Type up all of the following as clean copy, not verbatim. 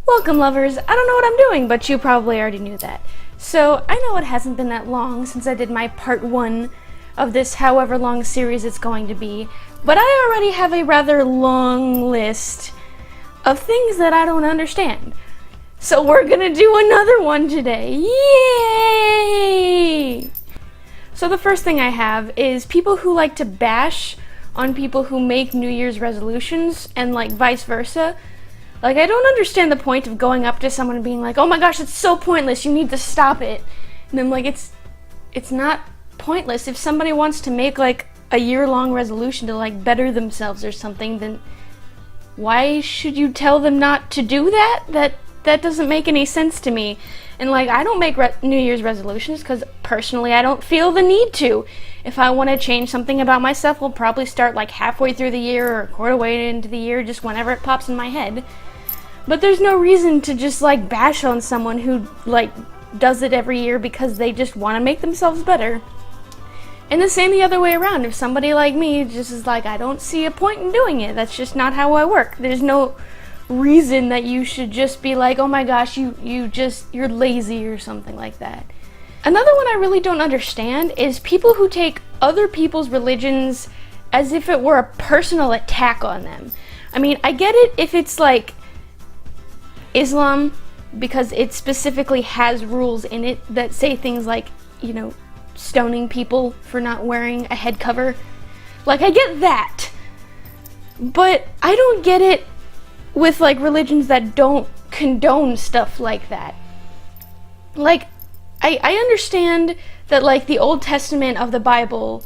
Welcome, lovers. I don't know what I'm doing, but you probably already knew that. So, I know it hasn't been that long since I did my part 1 of this however long series it's going to be, but I already have a rather long list of things that I don't understand. So we're gonna do another one today. Yay! So the first thing I have is people who like to bash on people who make New Year's resolutions and like vice versa. Like, I don't understand the point of going up to someone and being like, oh my gosh, it's so pointless, you need to stop it. And I'm like, it's not pointless. If somebody wants to make like a year-long resolution to like better themselves or something, then why should you tell them not to do that? That doesn't make any sense to me. And like, I don't make New Year's resolutions because personally I don't feel the need to. If I want to change something about myself, I'll probably start like halfway through the year or a quarter way into the year, just whenever it pops in my head. But there's no reason to just like bash on someone who like does it every year because they just want to make themselves better. And the same the other way around. If somebody like me just is like, I don't see a point in doing it, that's just not how I work. There's no reason that you should just be like, oh my gosh, you're lazy or something like that. Another one I really don't understand is people who take other people's religions as if it were a personal attack on them. I mean, I get it if it's like Islam, because it specifically has rules in it that say things like, you know, stoning people for not wearing a head cover. Like, I get that. But I don't get it with like religions that don't condone stuff like that. Like, I understand that like the Old Testament of the Bible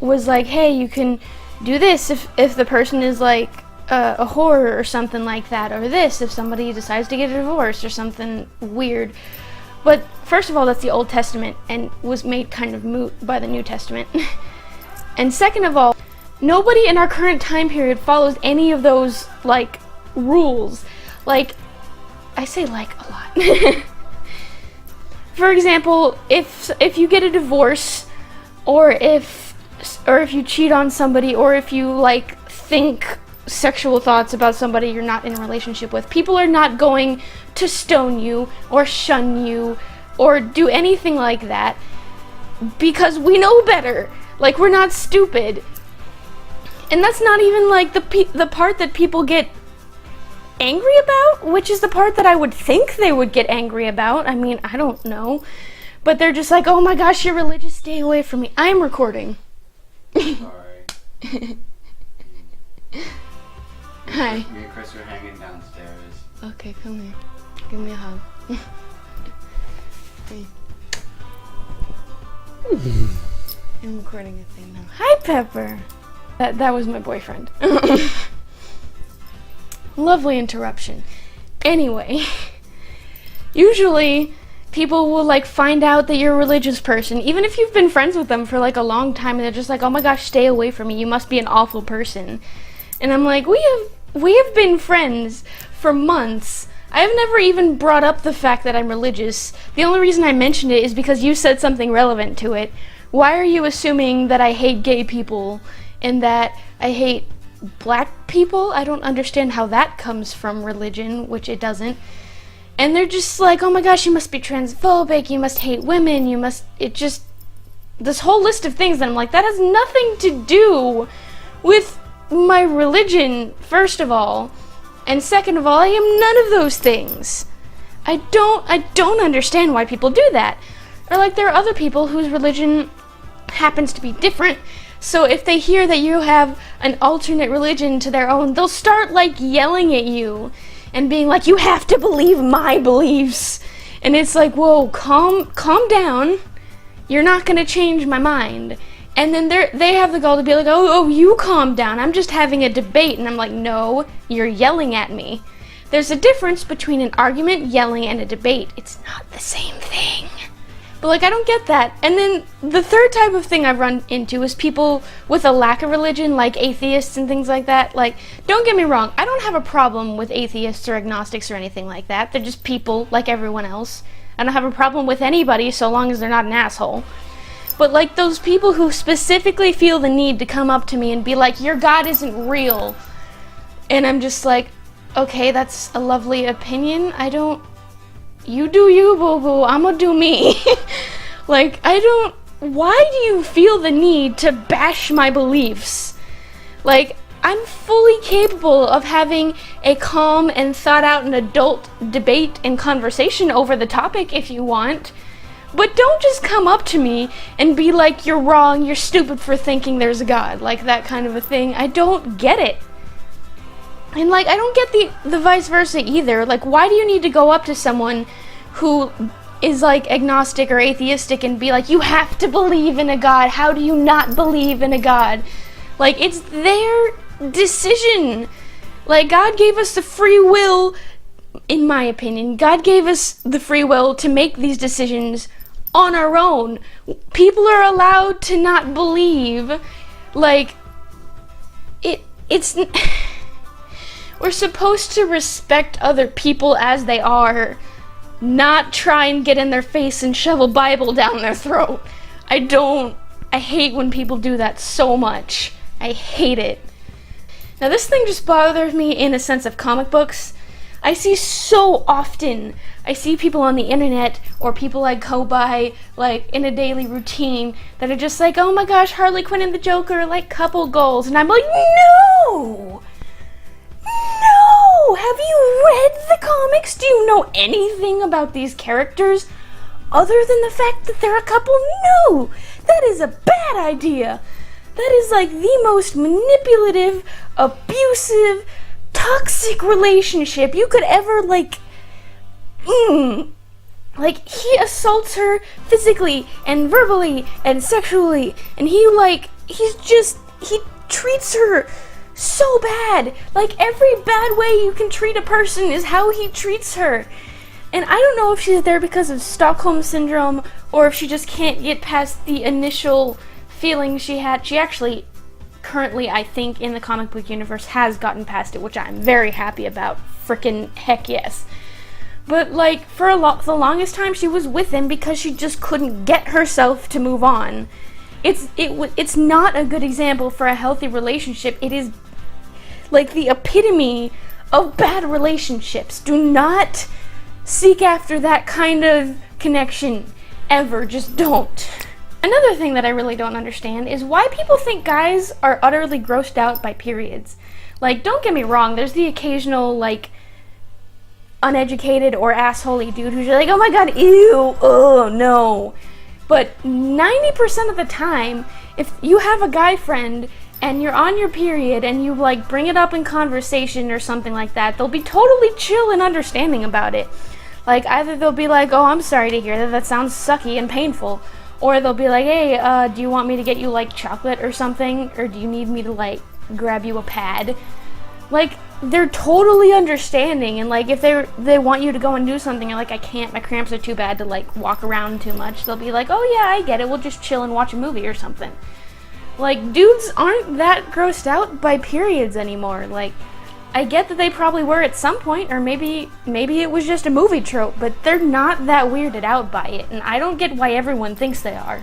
was like, hey, you can do this if the person is like a whore or something like that, or this if somebody decides to get a divorce or something weird. But first of all, that's the Old Testament and was made kind of moot by the New Testament. And second of all, nobody in our current time period follows any of those like rules. Like, I say like a lot. For example, if you get a divorce, or if you cheat on somebody, or if you like think sexual thoughts about somebody you're not in a relationship with, people are not going to stone you or shun you or do anything like that because we know better. Like, we're not stupid. And that's not even like the part that people get angry about, which is the part that I would think they would get angry about. I mean, I don't know. But they're just like, oh my gosh, you're religious, stay away from me. I'm recording. Sorry. Hi. Me and Chris are hanging downstairs. Okay, come here. Give me a hug. Hey. I'm recording a thing now. Hi, Pepper. That was my boyfriend. Lovely interruption. Anyway, usually people will like find out that you're a religious person, even if you've been friends with them for like a long time, and they're just like, oh my gosh, stay away from me, you must be an awful person. And I'm like, we have been friends for months. I have never even brought up the fact that I'm religious. The only reason I mentioned it is because you said something relevant to it. Why are you assuming that I hate gay people and that I hate black people? I don't understand how that comes from religion, which it doesn't. And they're just like, oh my gosh, you must be transphobic, you must hate women, this whole list of things that I'm like, that has nothing to do with my religion, first of all. And second of all, I am none of those things. I don't understand why people do that. Or like, there are other people whose religion happens to be different, so if they hear that you have an alternate religion to their own, they'll start like yelling at you and being like, you have to believe my beliefs. And it's like, whoa, calm down. You're not gonna change my mind. And then they have the gall to be like, oh, you calm down. I'm just having a debate. And I'm like, no, you're yelling at me. There's a difference between an argument, yelling, and a debate. It's not the same thing. But like, I don't get that. And then the third type of thing I've run into is people with a lack of religion, like atheists and things like that. Like, don't get me wrong, I don't have a problem with atheists or agnostics or anything like that. They're just people like everyone else. I don't have a problem with anybody so long as they're not an asshole. But like, those people who specifically feel the need to come up to me and be like, your God isn't real. And I'm just like, okay, that's a lovely opinion. You do you, boo-boo, I'ma do me. Like, why do you feel the need to bash my beliefs? Like, I'm fully capable of having a calm and thought out and adult debate and conversation over the topic if you want. But don't just come up to me and be like, you're wrong, you're stupid for thinking there's a God. Like, that kind of a thing. I don't get it. And, like, I don't get the vice versa either. Like, why do you need to go up to someone who is, like, agnostic or atheistic and be like, you have to believe in a God. How do you not believe in a God? Like, it's their decision. Like, God gave us the free will, in my opinion. God gave us the free will to make these decisions on our own. People are allowed to not believe. Like, it's we're supposed to respect other people as they are, not try and get in their face and shove a Bible down their throat. I hate when people do that so much. I hate it. Now, this thing just bothers me in a sense of comic books. I see people on the internet or people I go by, like, in a daily routine that are just like, oh my gosh, Harley Quinn and the Joker are like couple goals. And I'm like, no! No! Have you read the comics? Do you know anything about these characters other than the fact that they're a couple? No! That is a bad idea. That is like the most manipulative, abusive, toxic relationship you could ever, like, Like, he assaults her physically and verbally and sexually, and he treats her so bad. Like, every bad way you can treat a person is how he treats her. And I don't know if she's there because of Stockholm Syndrome, or if she just can't get past the initial feeling she had. She actually, currently, I think, in the comic book universe, has gotten past it, which I'm very happy about. Frickin' heck yes. But, like, for the longest time, she was with him because she just couldn't get herself to move on. It's not a good example for a healthy relationship. It is, like, the epitome of bad relationships. Do not seek after that kind of connection, ever. Just don't. Another thing that I really don't understand is why people think guys are utterly grossed out by periods. Like, don't get me wrong, there's the occasional, like, uneducated or assholey dude who's like, oh my god, ew, oh no. But 90% of the time, if you have a guy friend and you're on your period and you, like, bring it up in conversation or something like that, they'll be totally chill and understanding about it. Like, either they'll be like, oh, I'm sorry to hear that, that sounds sucky and painful. Or they'll be like, hey, do you want me to get you, like, chocolate or something? Or do you need me to, like, grab you a pad? Like, they're totally understanding, and, like, if they want you to go and do something, you're like, I can't, my cramps are too bad to, like, walk around too much, they'll be like, oh yeah, I get it, we'll just chill and watch a movie or something. Like, dudes aren't that grossed out by periods anymore. Like, I get that they probably were at some point, or maybe it was just a movie trope, but they're not that weirded out by it, and I don't get why everyone thinks they are.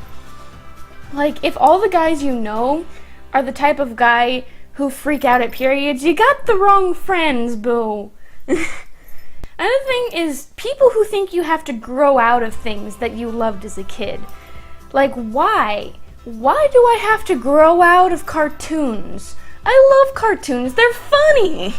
Like, if all the guys you know are the type of guy who freak out at periods, you got the wrong friends, boo. Another thing is people who think you have to grow out of things that you loved as a kid. Like, why? Why do I have to grow out of cartoons? I love cartoons, they're funny!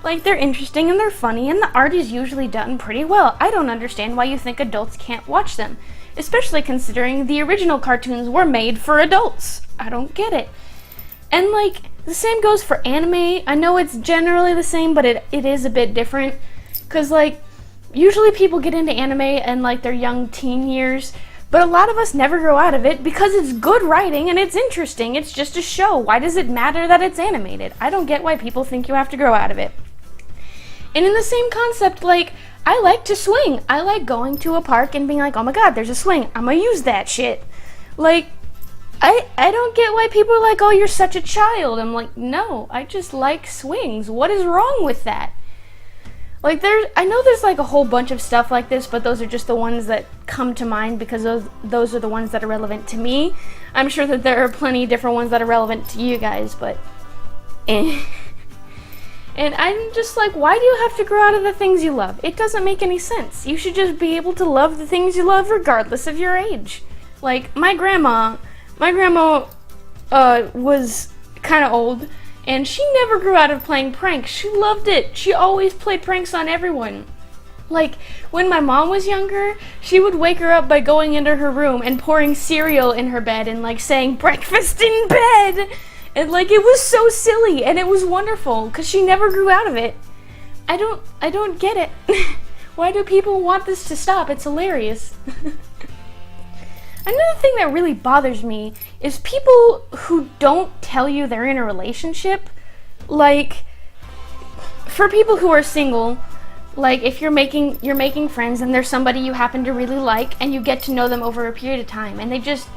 Like, they're interesting and they're funny, and the art is usually done pretty well. I don't understand why you think adults can't watch them, especially considering the original cartoons were made for adults. I don't get it. And, like, the same goes for anime. I know it's generally the same, but it is a bit different. Because, like, usually people get into anime in, like, their young teen years, but a lot of us never grow out of it because it's good writing and it's interesting. It's just a show. Why does it matter that it's animated? I don't get why people think you have to grow out of it. And in the same concept, like, I like to swing. I like going to a park and being like, oh my god, there's a swing. I'm gonna use that shit. Like, I don't get why people are like, oh, you're such a child. I'm like, no, I just like swings. What is wrong with that? Like, I know there's, like, a whole bunch of stuff like this, but those are just the ones that come to mind because those are the ones that are relevant to me. I'm sure that there are plenty of different ones that are relevant to you guys, but And I'm just like, why do you have to grow out of the things you love? It doesn't make any sense. You should just be able to love the things you love regardless of your age. Like, my grandma was kind of old, and she never grew out of playing pranks. She loved it. She always played pranks on everyone. Like, when my mom was younger, she would wake her up by going into her room and pouring cereal in her bed and, like, saying, "Breakfast in bed!" And, like, it was so silly, and it was wonderful, because she never grew out of it. I don't get it. Why do people want this to stop? It's hilarious. Another thing that really bothers me is people who don't tell you they're in a relationship. Like, for people who are single, like, if you're making friends and there's somebody you happen to really like and you get to know them over a period of time and they just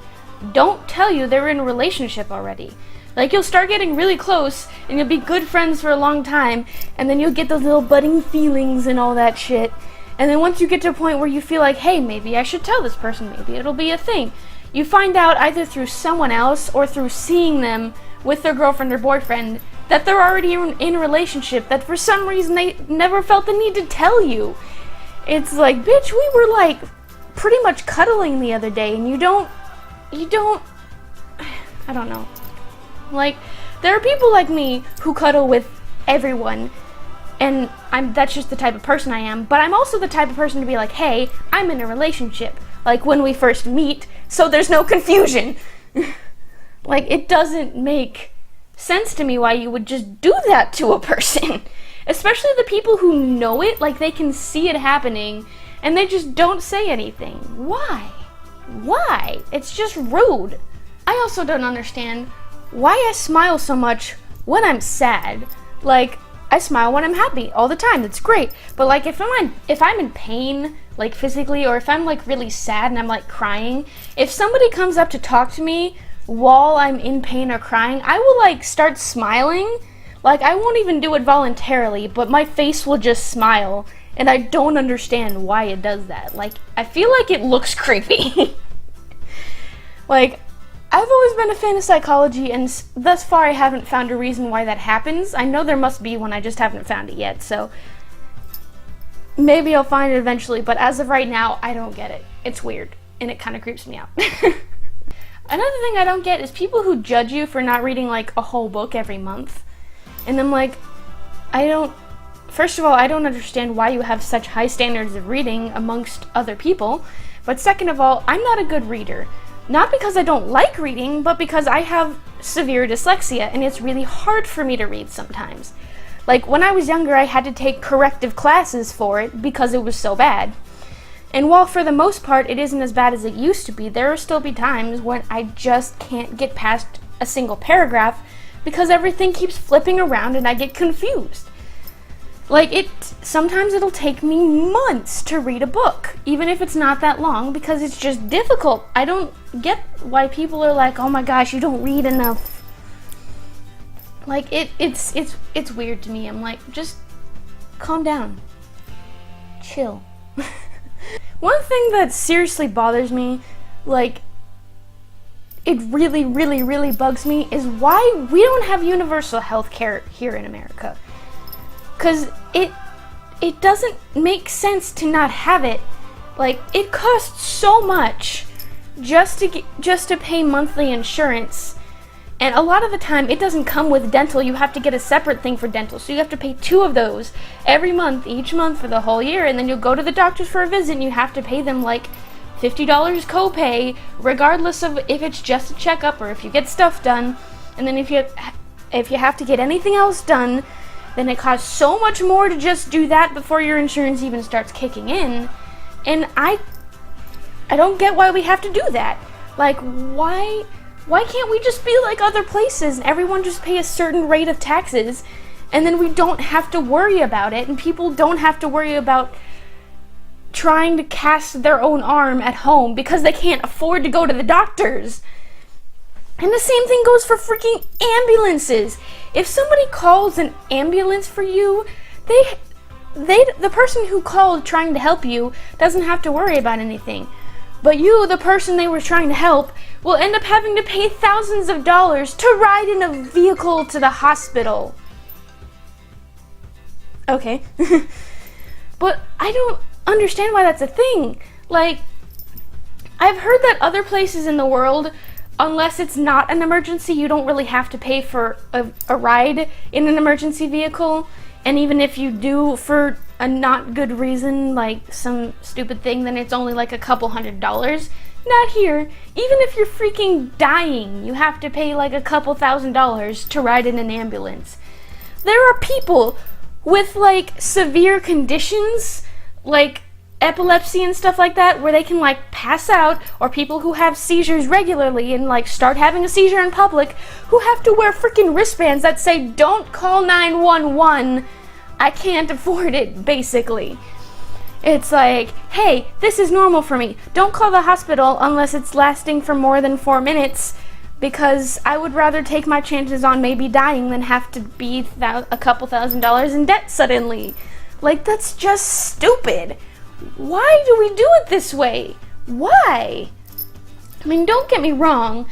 don't tell you they're in a relationship already. Like, you'll start getting really close and you'll be good friends for a long time, and then you'll get those little budding feelings and all that shit. And then once you get to a point where you feel like, hey, maybe I should tell this person, maybe it'll be a thing, you find out either through someone else or through seeing them with their girlfriend or boyfriend that they're already in a relationship, that for some reason they never felt the need to tell you. It's like, bitch, we were like pretty much cuddling the other day, and you don't, I don't know. Like, there are people like me who cuddle with everyone, and that's just the type of person I am, but I'm also the type of person to be like, hey, I'm in a relationship, like when we first meet, so there's no confusion. Like, it doesn't make sense to me why you would just do that to a person. Especially the people who know it, like they can see it happening, and they just don't say anything. Why? Why? It's just rude. I also don't understand why I smile so much when I'm sad. Like, I smile when I'm happy all the time. That's great. But like, if I'm in pain, like physically, or if I'm like really sad and I'm like crying, if somebody comes up to talk to me while I'm in pain or crying, I will like start smiling. Like, I won't even do it voluntarily, but my face will just smile, and I don't understand why it does that. Like, I feel like it looks creepy. Like, I've always been a fan of psychology, and thus far I haven't found a reason why that happens. I know there must be one, I just haven't found it yet, so maybe I'll find it eventually, but as of right now, I don't get it. It's weird, and it kind of creeps me out. Another thing I don't get is people who judge you for not reading, like, a whole book every month. And I'm like, first of all, I don't understand why you have such high standards of reading amongst other people, but second of all, I'm not a good reader. Not because I don't like reading, but because I have severe dyslexia, and it's really hard for me to read sometimes. Like, when I was younger, I had to take corrective classes for it because it was so bad. And while for the most part it isn't as bad as it used to be, there will still be times when I just can't get past a single paragraph because everything keeps flipping around and I get confused. Like, sometimes it'll take me months to read a book, even if it's not that long, because it's just difficult. I don't get why people are like, oh my gosh, you don't read enough. Like, it's weird to me. I'm like, just calm down. Chill. One thing that seriously bothers me, like, it really, really, really bugs me, is why we don't have universal health care here in America. Because it doesn't make sense to not have it. Like, it costs so much just to pay monthly insurance. And a lot of the time, it doesn't come with dental. You have to get a separate thing for dental. So you have to pay 2 of those every month, each month for the whole year. And then you'll go to the doctors for a visit, and you have to pay them like $50 copay, regardless of if it's just a checkup or if you get stuff done. And then if you have to get anything else done, then it costs so much more to just do that before your insurance even starts kicking in. And I don't get why we have to do that. Like, why can't we just be like other places and everyone just pay a certain rate of taxes, and then we don't have to worry about it, and people don't have to worry about trying to cast their own arm at home because they can't afford to go to the doctors. And the same thing goes for freaking ambulances. If somebody calls an ambulance for you, the person who called trying to help you doesn't have to worry about anything. But you, the person they were trying to help, will end up having to pay thousands of dollars to ride in a vehicle to the hospital. Okay. But I don't understand why that's a thing. Like, I've heard that other places in the world, unless it's not an emergency, you don't really have to pay for a ride in an emergency vehicle. And even if you do for a not good reason, like some stupid thing, then it's only like a couple $100s. Not here. Even if you're freaking dying, you have to pay like a couple $1,000s to ride in an ambulance. There are people with like severe conditions, like epilepsy and stuff like that, where they can like pass out, or people who have seizures regularly and like start having a seizure in public, who have to wear freaking wristbands that say don't call 911, I can't afford it, basically. It's like, hey, this is normal for me, don't call the hospital unless it's lasting for more than 4 minutes, because I would rather take my chances on maybe dying than have to be a couple $1,000s in debt suddenly. Like, that's just stupid. Why do we do it this way? Why? I mean, don't get me wrong.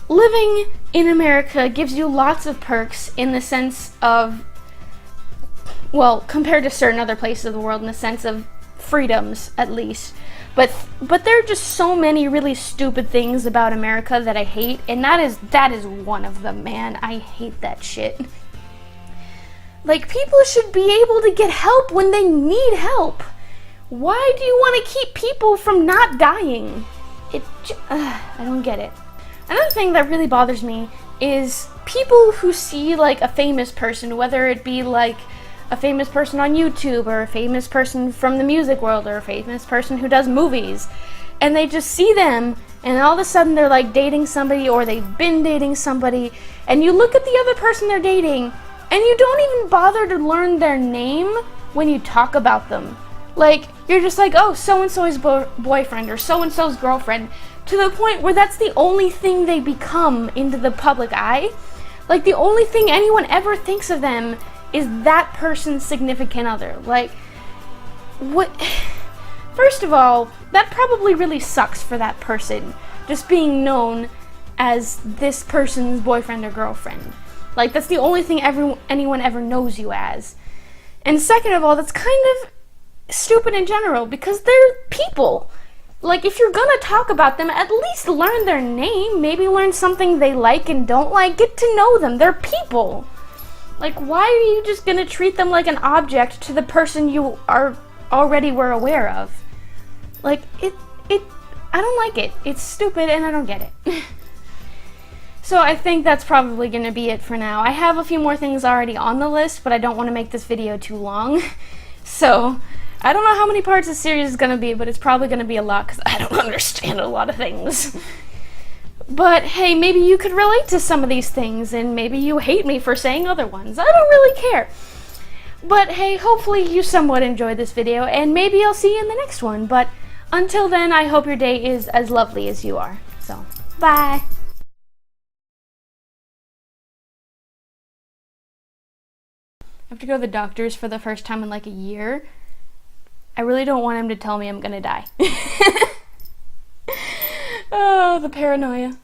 Living in America gives you lots of perks in the sense of, well, compared to certain other places of the world, in the sense of freedoms, at least. But there are just so many really stupid things about America that I hate, and that is one of them, man. I hate that shit. Like, people should be able to get help when they need help. Why do you want to keep people from not dying? I don't get it. Another thing that really bothers me is people who see like a famous person, whether it be like a famous person on YouTube, or a famous person from the music world, or a famous person who does movies, and they just see them, and all of a sudden they're like dating somebody, or they've been dating somebody, and you look at the other person they're dating, and you don't even bother to learn their name when you talk about them. Like, you're just like, oh, so-and-so's boyfriend, or so-and-so's girlfriend, to the point where that's the only thing they become into the public eye. Like, the only thing anyone ever thinks of them is that person's significant other. Like, what? First of all, that probably really sucks for that person, just being known as this person's boyfriend or girlfriend. Like, that's the only thing anyone ever knows you as. And second of all, that's kind of stupid in general, because they're people. Like, if you're gonna talk about them, at least learn their name, maybe learn something they like and don't like, get to know them. They're people. Like, why are you just gonna treat them like an object to the person you already were aware of? Like, I don't like it. It's stupid and I don't get it. So I think that's probably gonna be it for now. I have a few more things already on the list, but I don't want to make this video too long. So, I don't know how many parts this series is gonna be, but it's probably gonna be a lot because I don't understand a lot of things. But hey, maybe you could relate to some of these things, and maybe you hate me for saying other ones. I don't really care. But hey, hopefully you somewhat enjoyed this video, and maybe I'll see you in the next one. But until then, I hope your day is as lovely as you are. So, bye! I have to go to the doctor's for the first time in like a year. I really don't want him to tell me I'm gonna die. Oh, the paranoia.